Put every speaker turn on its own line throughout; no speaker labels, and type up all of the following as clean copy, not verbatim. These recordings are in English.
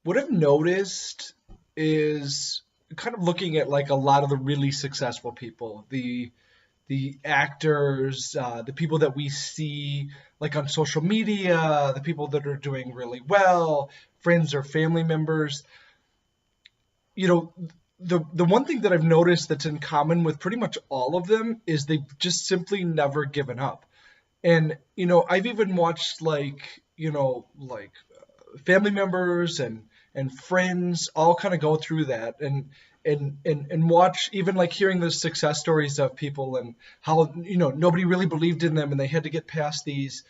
what I've noticed is kind of looking at like a lot of the really successful people, the actors, the people that we see like on social media, the people that are doing really well, friends or family members. You know, the one thing that I've noticed that's in common with pretty much all of them is they've just simply never given up. And I've even watched like family members and friends all kind of go through that and watch even like hearing the success stories of people and how nobody really believed in them and they had to get past these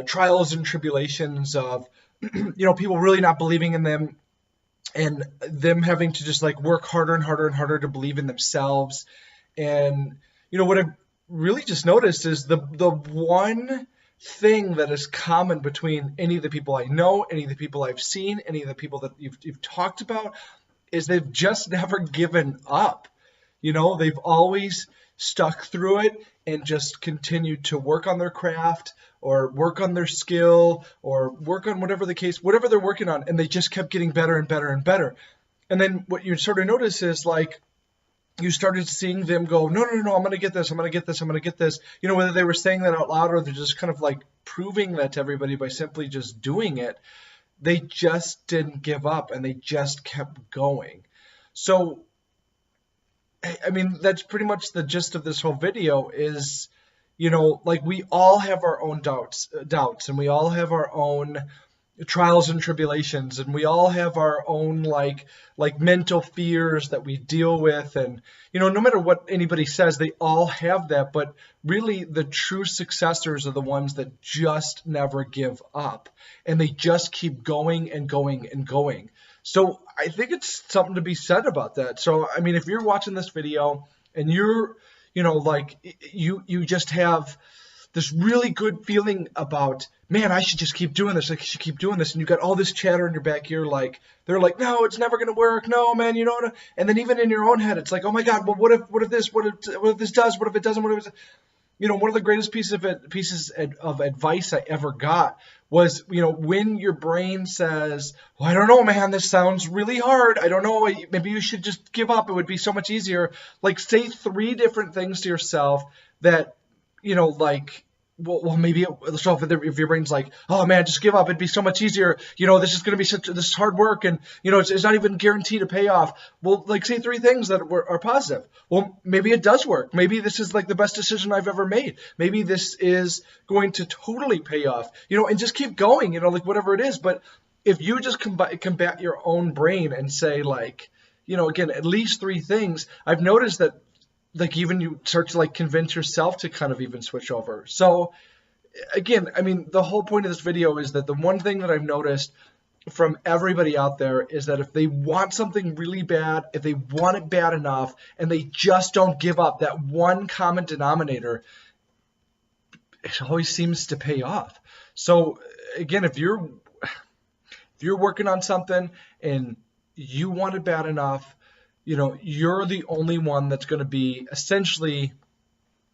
trials and tribulations of people really not believing in them and them having to just like work harder and harder and harder to believe in themselves. And what I've really just noticed is the one thing that is common between any of the people I know, any of the people I've seen, any of the people that you've talked about, is they've just never given up. They've always stuck through it and just continued to work on their craft or work on their skill or work on whatever the case, whatever they're working on, and they just kept getting better and better and better. And then what you sort of notice is like you started seeing them go, no, no, no, I'm going to get this, I'm going to get this, I'm going to get this. Whether they were saying that out loud or they're just kind of like proving that to everybody by simply just doing it, they just didn't give up and they just kept going. So, I mean, that's pretty much the gist of this whole video is, like we all have our own doubts and we all have our own trials and tribulations and we all have our own like mental fears that we deal with. And no matter what anybody says, they all have that, but really the true successors are the ones that just never give up and they just keep going and going and going. So I think it's something to be said about that. So I mean, if you're watching this video and you're like you just have this really good feeling about, man, I should just keep doing this. I should keep doing this. And you got all this chatter in your back ear, like they're like, no, it's never going to work. No, man, and then even in your own head, it's like, oh my God, well, what if this, what if this does, what if it doesn't, what if it's, one of the greatest pieces of advice I ever got was, when your brain says, well, I don't know, man, this sounds really hard. I don't know. Maybe you should just give up. It would be so much easier. Like say 3 different things to yourself that, like, well, maybe so if your brain's like, oh man, just give up. It'd be so much easier. This is going to be this is hard work, and it's not even guaranteed to pay off. Well, like say 3 things that are positive. Well, maybe it does work. Maybe this is like the best decision I've ever made. Maybe this is going to totally pay off. And just keep going. Like whatever it is. But if you just combat your own brain and say like, again, at least 3 things, I've noticed that. Like even you start to like convince yourself to kind of even switch over. So again, I mean, the whole point of this video is that the one thing that I've noticed from everybody out there is that if they want something really bad, if they want it bad enough, and they just don't give up, that one common denominator, it always seems to pay off. So again, if you're working on something and you want it bad enough, you're the only one that's going to be essentially,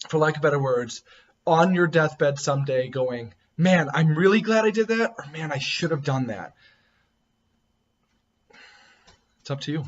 for lack of better words, on your deathbed someday going, man, I'm really glad I did that, or man, I should have done that. It's up to you.